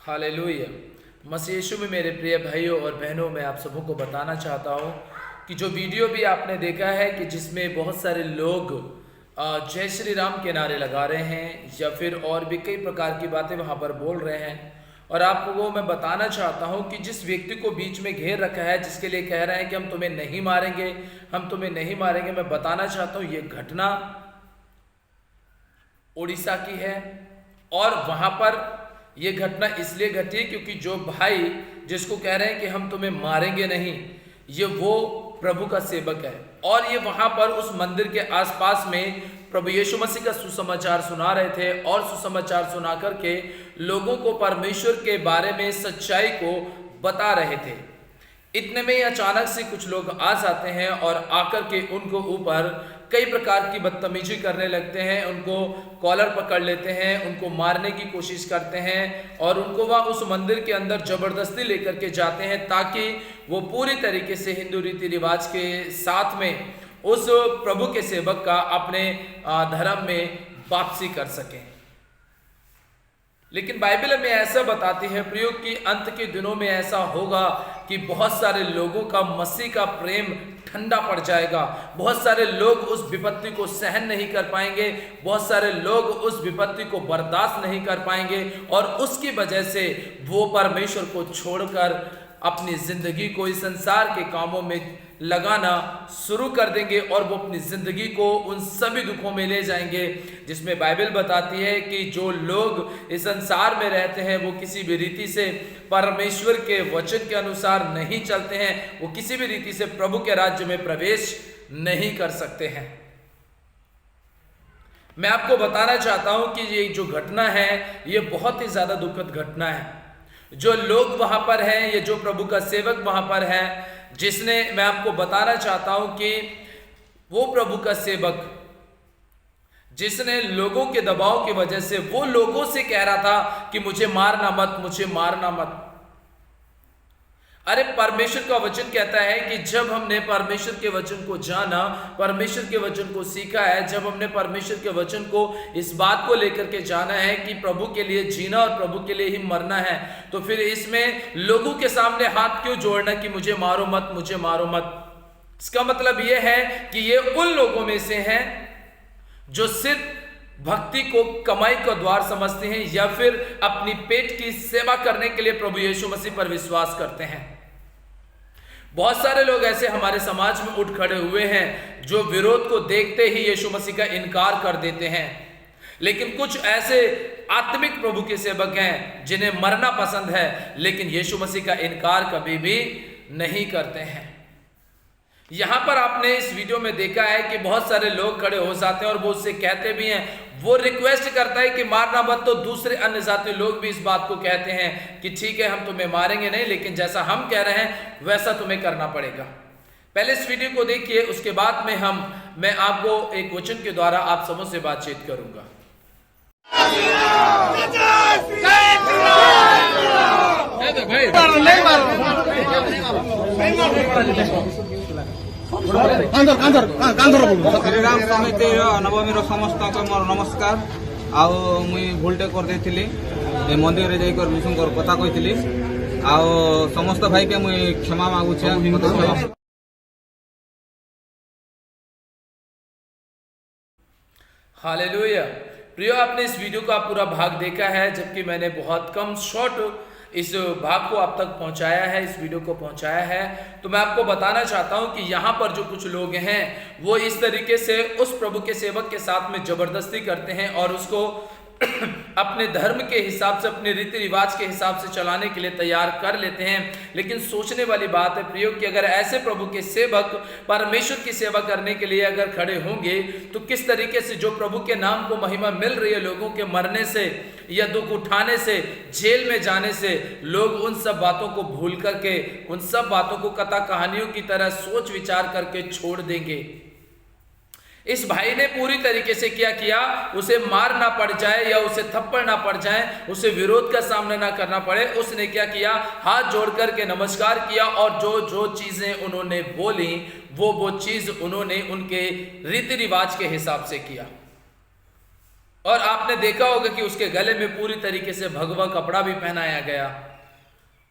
Hallelujah. मसीह यीशु में मेरे प्रिय भाइयों और बहनों, मैं आप सबों को बताना चाहता हूँ कि जो वीडियो भी आपने देखा है कि जिसमें बहुत सारे लोग जय श्री राम के नारे लगा रहे हैं या फिर और भी कई प्रकार की बातें वहाँ पर बोल रहे हैं, और आपको मैं बताना चाहता हूँ कि जिस व्यक्ति को बीच में घेर रखा है, जिसके लिए कह रहे हैं कि हम तुम्हें नहीं मारेंगे, हम तुम्हें नहीं मारेंगे, मैं बताना चाहता हूँ ये घटना उड़ीसा की है। और वहां पर यह घटना इसलिए घटी क्योंकि जो भाई जिसको कह रहे हैं कि हम तुम्हें मारेंगे नहीं, ये वो प्रभु का सेवक है, और ये वहां पर उस मंदिर के आसपास में प्रभु यीशु मसीह का सुसमाचार सुना रहे थे, और सुसमाचार सुना करके लोगों को परमेश्वर के बारे में सच्चाई को बता रहे थे। इतने में ही अचानक से कुछ लोग आ जाते हैं और आकर के उनको ऊपर कई प्रकार की बदतमीजी करने लगते हैं, उनको कॉलर पकड़ लेते हैं, उनको मारने की कोशिश करते हैं, और उनको वह उस मंदिर के अंदर जबरदस्ती लेकर के जाते हैं ताकि वो पूरी तरीके से हिंदू रीति रिवाज के साथ में उस प्रभु के सेवक का अपने धर्म में वापसी कर सकें। लेकिन बाइबल में ऐसा बताती है प्रियो कि अंत के दिनों में ऐसा होगा कि बहुत सारे लोगों का मसीह का प्रेम ठंडा पड़ जाएगा, बहुत सारे लोग उस विपत्ति को सहन नहीं कर पाएंगे, बहुत सारे लोग उस विपत्ति को बर्दाश्त नहीं कर पाएंगे, और उसकी वजह से वो परमेश्वर को छोड़कर अपनी जिंदगी को इस संसार के कामों में लगाना शुरू कर देंगे, और वो अपनी जिंदगी को उन सभी दुखों में ले जाएंगे जिसमें बाइबल बताती है कि जो लोग इस संसार में रहते हैं वो किसी भी रीति से परमेश्वर के वचन के अनुसार नहीं चलते हैं, वो किसी भी रीति से प्रभु के राज्य में प्रवेश नहीं कर सकते हैं। मैं आपको बताना चाहता हूं कि ये जो घटना है ये बहुत ही ज्यादा दुखद घटना है। जो लोग वहां पर हैं, ये जो प्रभु का सेवक वहां पर है, जिसने, मैं आपको बताना चाहता हूं कि वो प्रभु का सेवक जिसने लोगों के दबाव की वजह से वो लोगों से कह रहा था कि मुझे मारना मत, मुझे मारना मत। अरे परमेश्वर का वचन कहता है कि जब हमने परमेश्वर के वचन को जाना, परमेश्वर के वचन को सीखा है, जब हमने परमेश्वर के वचन को इस बात को लेकर के जाना है कि प्रभु के लिए जीना और प्रभु के लिए ही मरना है, तो फिर इसमें लोगों के सामने हाथ क्यों जोड़ना कि मुझे मारो मत, मुझे मारो मत। इसका मतलब यह है कि ये उन लोगों में से हैं जो सिर्फ भक्ति को कमाई का द्वार समझते हैं या फिर अपनी पेट की सेवा करने के लिए प्रभु यीशु मसीह पर विश्वास करते हैं। बहुत सारे लोग ऐसे हमारे समाज में उठ खड़े हुए हैं जो विरोध को देखते ही यीशु मसीह का इनकार कर देते हैं, लेकिन कुछ ऐसे आत्मिक प्रभु के सेवक हैं जिन्हें मरना पसंद है लेकिन यीशु मसीह का इनकार कभी भी नहीं करते हैं। यहां पर आपने इस वीडियो में देखा है कि बहुत सारे लोग खड़े हो जाते हैं और वो उससे कहते भी हैं, वो रिक्वेस्ट करता है कि मारना मत, तो दूसरे अन्य जाति लोग भी इस बात को कहते हैं कि ठीक है हम तुम्हें मारेंगे नहीं, लेकिन जैसा हम कह रहे हैं वैसा तुम्हें करना पड़ेगा। पहले इस वीडियो को देखिए, उसके बाद में मैं आपको एक वचन के द्वारा आप सबों से बातचीत करूंगा। श्रीराम समिति नवमी समस्त मोर नमस्कार। आउ मुई भूलटे कर देथिली ए मंदिर रे जाई कर विष्णु कथा कहिथिली, आउ समस्त भाई के मुई क्षमा मांगुछे। हालेलुया। प्रियो, आपने इस वीडियो का पूरा भाग देखा है, जबकि मैंने बहुत कम शॉर्ट इस भाग को आप तक पहुंचाया है, इस वीडियो को पहुंचाया है। तो मैं आपको बताना चाहता हूं कि यहां पर जो कुछ लोग हैं वो इस तरीके से उस प्रभु के सेवक के साथ में जबरदस्ती करते हैं और उसको अपने धर्म के हिसाब से, अपने रीति रिवाज के हिसाब से चलाने के लिए तैयार कर लेते हैं। लेकिन सोचने वाली बात है प्रियो कि अगर ऐसे प्रभु के सेवक परमेश्वर की सेवा करने के लिए अगर खड़े होंगे तो किस तरीके से जो प्रभु के नाम को महिमा मिल रही है, लोगों के मरने से या दुख उठाने से, जेल में जाने से, लोग उन सब बातों को भूल करके, उन सब बातों को कथा कहानियों की तरह सोच विचार करके छोड़ देंगे। इस भाई ने पूरी तरीके से क्या किया, उसे मार ना पड़ जाए या उसे थप्पड़ ना पड़ जाए, उसे विरोध का सामना ना करना पड़े, उसने क्या किया, हाथ जोड़ करके नमस्कार किया और जो जो चीजें उन्होंने बोली वो चीज उन्होंने उनके रीति रिवाज के हिसाब से किया। और आपने देखा होगा कि उसके गले में पूरी तरीके से भगवा कपड़ा भी पहनाया गया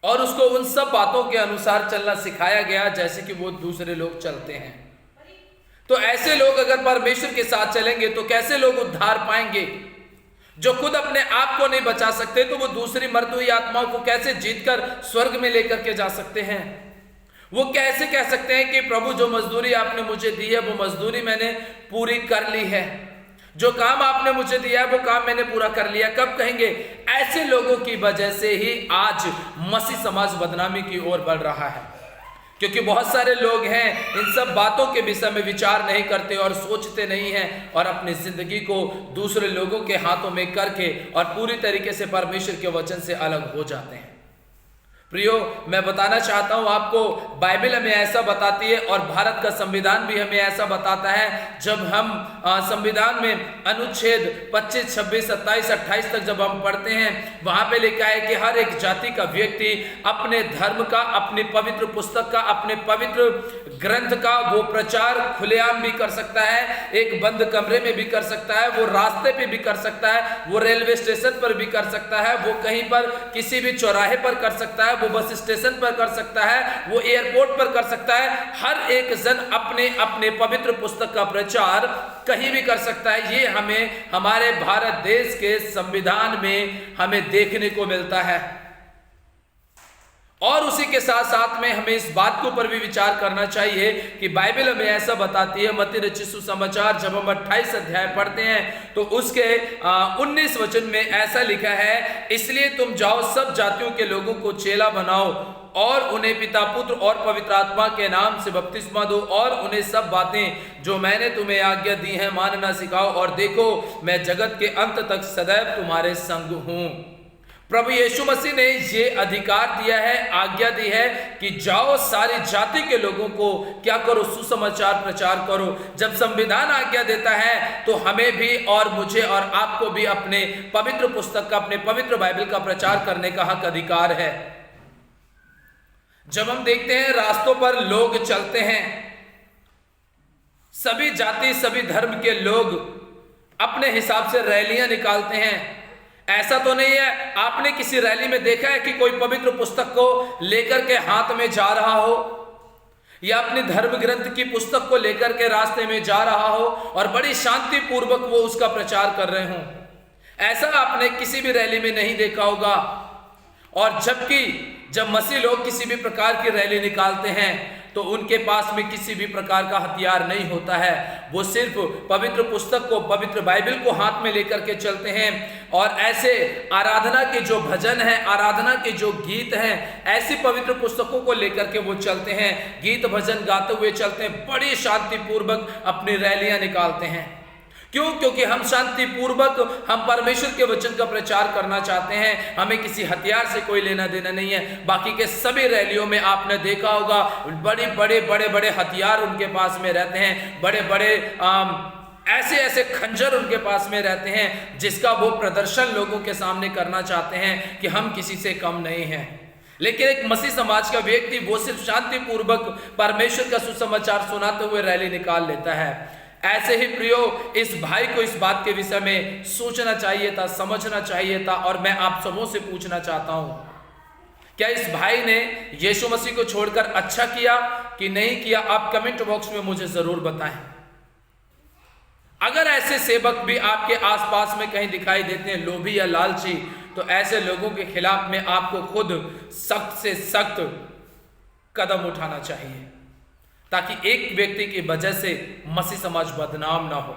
और उसको उन सब बातों के अनुसार चलना सिखाया गया जैसे कि वो दूसरे लोग चलते हैं। तो ऐसे लोग अगर परमेश्वर के साथ चलेंगे तो कैसे लोग उद्धार पाएंगे? जो खुद अपने आप को नहीं बचा सकते तो वो दूसरी मरती हुई आत्माओं को कैसे जीतकर स्वर्ग में लेकर के जा सकते हैं? वो कैसे कह सकते हैं कि प्रभु जो मजदूरी आपने मुझे दी है वो मजदूरी मैंने पूरी कर ली है, जो काम आपने मुझे दिया है वो काम मैंने पूरा कर लिया? कब कहेंगे? ऐसे लोगों की वजह से ही आज मसीह समाज बदनामी की ओर बढ़ रहा है, क्योंकि बहुत सारे लोग हैं इन सब बातों के विषय में विचार नहीं करते और सोचते नहीं हैं और अपनी जिंदगी को दूसरे लोगों के हाथों में करके और पूरी तरीके से परमेश्वर के वचन से अलग हो जाते हैं। प्रियो, मैं बताना चाहता हूं आपको, बाइबल हमें ऐसा बताती है और भारत का संविधान भी हमें ऐसा बताता है। जब हम संविधान में अनुच्छेद 25, 26, 27, 28 तक जब हम पढ़ते हैं, वहां पे लिखा है कि हर एक जाति का व्यक्ति अपने धर्म का, अपनी पवित्र पुस्तक का, अपने पवित्र ग्रंथ का वो प्रचार खुलेआम भी कर सकता है, एक बंद कमरे में भी कर सकता है, वो रास्ते पे भी कर सकता है, वो रेलवे स्टेशन पर भी कर सकता है, वो कहीं पर किसी भी चौराहे पर कर सकता है, वो बस स्टेशन पर कर सकता है, वो एयरपोर्ट पर कर सकता है। हर एक जन अपने अपने पवित्र पुस्तक का प्रचार कहीं भी कर सकता है। ये हमें हमारे भारत देश के संविधान में हमें देखने को मिलता है। और उसी के साथ साथ में हमें इस बात के ऊपर भी विचार करना चाहिए कि बाइबल हमें ऐसा बताती है, मत्ती रचित सुसमाचार जब हम 28 अध्याय पढ़ते हैं तो उसके 19 वचन में ऐसा लिखा है, इसलिए तुम जाओ सब जातियों के लोगों को चेला बनाओ और उन्हें पिता, पुत्र और पवित्र आत्मा के नाम से बपतिस्मा दो और उन्हें सब बातें जो मैंने तुम्हें आज्ञा दी हैं मानना सिखाओ, और देखो मैं जगत के अंत तक सदैव तुम्हारे संग हूं। प्रभु यीशु मसीह ने ये अधिकार दिया है, आज्ञा दी है कि जाओ सारी जाति के लोगों को क्या करो? सुसमाचार प्रचार करो। जब संविधान आज्ञा देता है तो हमें भी और मुझे और आपको भी अपने पवित्र पुस्तक का, अपने पवित्र बाइबल का प्रचार करने का हक अधिकार है। जब हम देखते हैं रास्तों पर लोग चलते हैं, सभी जाति सभी धर्म के लोग अपने हिसाब से रैलियां निकालते हैं। ऐसा तो नहीं है आपने किसी रैली में देखा है कि कोई पवित्र पुस्तक को लेकर के हाथ में जा रहा हो या अपने धर्म ग्रंथ की पुस्तक को लेकर के रास्ते में जा रहा हो और बड़ी शांति पूर्वक वो उसका प्रचार कर रहे हों? ऐसा आपने किसी भी रैली में नहीं देखा होगा। और जबकि जब मसीह लोग किसी भी प्रकार की रैली निकालते हैं तो उनके पास में किसी भी प्रकार का हथियार नहीं होता है, वो सिर्फ पवित्र पुस्तक को, पवित्र बाइबल को हाथ में लेकर के चलते हैं और ऐसे आराधना के जो भजन हैं, आराधना के जो गीत हैं, ऐसी पवित्र पुस्तकों को लेकर के वो चलते हैं, गीत भजन गाते हुए चलते हैं, बड़ी शांतिपूर्वक अपनी रैलियां निकालते हैं। क्यों? क्योंकि हम शांति पूर्वक हम परमेश्वर के वचन का प्रचार करना चाहते हैं, हमें किसी हथियार से कोई लेना देना नहीं है। बाकी के सभी रैलियों में आपने देखा होगा बड़े बड़े हथियार उनके पास में रहते हैं, बड़े बड़े ऐसे खंजर उनके पास में रहते हैं जिसका वो प्रदर्शन लोगों के सामने करना चाहते हैं कि हम किसी से कम नहीं हैं। लेकिन एक मसीह समाज का व्यक्ति वो सिर्फ शांतिपूर्वक परमेश्वर का सुसमाचार सुनाते हुए रैली निकाल लेता है। ऐसे ही प्रियो, इस भाई को इस बात के विषय में सोचना चाहिए था, समझना चाहिए था। और मैं आप सबों से पूछना चाहता हूं, क्या इस भाई ने यीशु मसीह को छोड़कर अच्छा किया कि नहीं किया? आप कमेंट बॉक्स में मुझे जरूर बताएं। अगर ऐसे सेवक भी आपके आसपास में कहीं दिखाई देते हैं, लोभी या लालची, तो ऐसे लोगों के खिलाफ में आपको खुद सख्त से सख्त कदम उठाना चाहिए ताकि एक व्यक्ति की वजह से मसीह समाज बदनाम ना हो।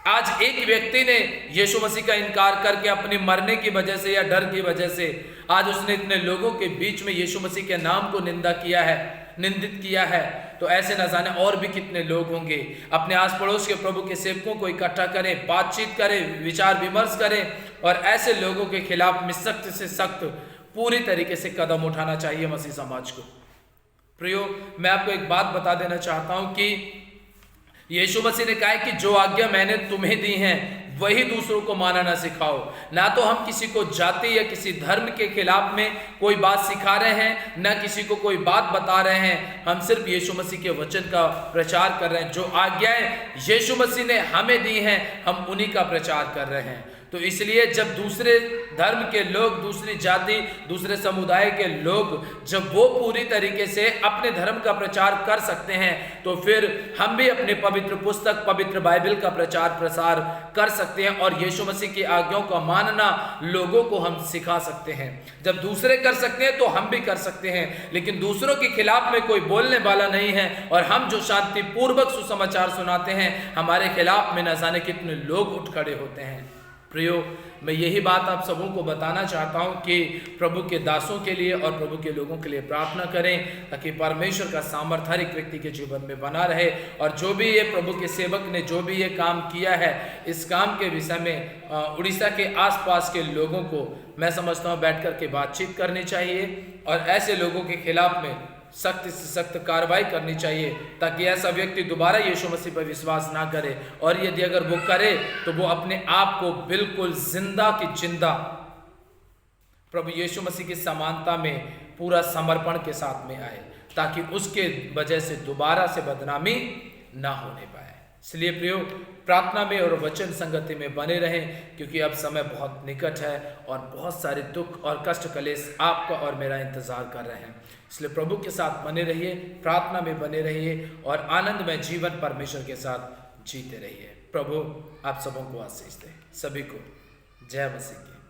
आज एक व्यक्ति ने यीशु मसीह का इनकार करके अपने मरने की वजह से या डर की वजह से आज उसने इतने लोगों के बीच में यीशु मसीह के नाम को निंदित किया है, तो ऐसे न जाने और भी कितने लोग होंगे। अपने आस पड़ोस के प्रभु के सेवकों को इकट्ठा करें, बातचीत करें, विचार विमर्श करें और ऐसे लोगों के खिलाफ में सख्त से सख्त पूरी तरीके से कदम उठाना चाहिए मसीह समाज को। प्रियो, मैं आपको एक बात बता देना चाहता हूं कि यीशु मसीह ने कहा है कि जो आज्ञा मैंने तुम्हें दी हैं वही दूसरों को मानना सिखाओ। ना तो हम किसी को जाति या किसी धर्म के खिलाफ में कोई बात सिखा रहे हैं, ना किसी को कोई बात बता रहे हैं। हम सिर्फ यीशु मसीह के वचन का प्रचार कर रहे हैं। जो आज्ञाएं यीशु मसीह ने हमें दी हैं, हम उन्हीं का प्रचार कर रहे हैं। तो इसलिए जब दूसरे धर्म के लोग, दूसरी जाति, दूसरे समुदाय के लोग जब वो पूरी तरीके से अपने धर्म का प्रचार कर सकते हैं, तो फिर हम भी अपने पवित्र पुस्तक, पवित्र बाइबल का प्रचार प्रसार कर सकते हैं और यीशु मसीह की आज्ञाओं का मानना लोगों को हम सिखा सकते हैं। जब दूसरे कर सकते हैं तो हम भी कर सकते हैं, लेकिन दूसरों के खिलाफ में कोई बोलने वाला नहीं है। और हम जो शांतिपूर्वक सुसमाचार सुनाते हैं, हमारे खिलाफ में न जाने कितने लोग उठ खड़े होते हैं। प्रियो, मैं यही बात आप सबों को बताना चाहता हूं कि प्रभु के दासों के लिए और प्रभु के लोगों के लिए प्रार्थना करें, ताकि परमेश्वर का सामर्थ हर एक व्यक्ति के जीवन में बना रहे। और जो भी ये प्रभु के सेवक ने जो भी ये काम किया है, इस काम के विषय में उड़ीसा के आसपास के लोगों को मैं समझता हूँ बैठ कर के बातचीत करनी चाहिए और ऐसे लोगों के खिलाफ में सख्त से सख्त कार्रवाई करनी चाहिए, ताकि ऐसा व्यक्ति दोबारा यीशु मसीह पर विश्वास ना करे। और यदि अगर वो करे तो वो अपने आप को बिल्कुल जिंदा की जिंदा प्रभु यीशु मसीह की समानता में पूरा समर्पण के साथ में आए, ताकि उसके वजह से दोबारा से बदनामी ना होने पाए। इसलिए प्रियो, प्रार्थना में और वचन संगति में बने रहें, क्योंकि अब समय बहुत निकट है और बहुत सारे दुख और कष्ट कलेश आपका और मेरा इंतजार कर रहे हैं। इसलिए प्रभु के साथ बने रहिए, प्रार्थना में बने रहिए और आनंदमय जीवन परमेश्वर के साथ जीते रहिए। प्रभु आप सबों को आशीष दे। सभी को जय मसीह की।